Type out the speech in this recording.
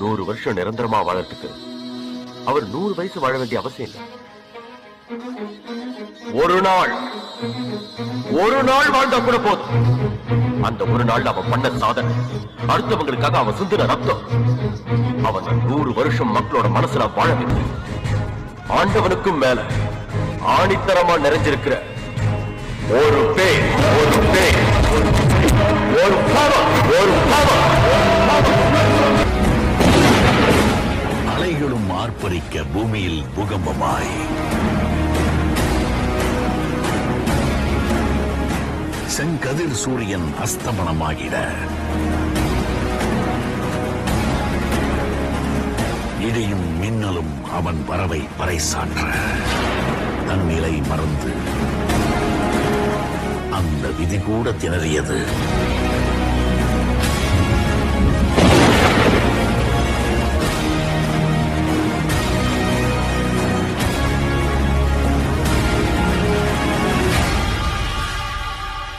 100 வருஷம் நிரந்தரமா வாழறதுக்கு அவர் 100 வயசு வாழ வேண்டிய அவசியம் இல்லை. ஒரு நாள் வாழ்ந்தா கூட போதும். அந்த ஒரு நாள் அவன் பண்ண சாதனை, அடுத்தவங்களுக்காக அவன் சிந்தின ரத்தம், அவன் 100 வருஷம் மக்களோட மனசுல வாழ வேண்டும். ஆண்டவனுக்கும் மேல ஆணித்தரமா நிறைஞ்சிருக்கிற ஒரு பேர், ஒரு அலைகளும் ஆர்ப்பரிக்க பூமியில் பூகம்பமாய் செங்கதிர் சூரியன் அஸ்தமனமாகிட இடியும் மின்னலும் அவன் வரவை பறைசாற்ற தன்னிலை மறந்து அந்த விதி கூட திணறியது.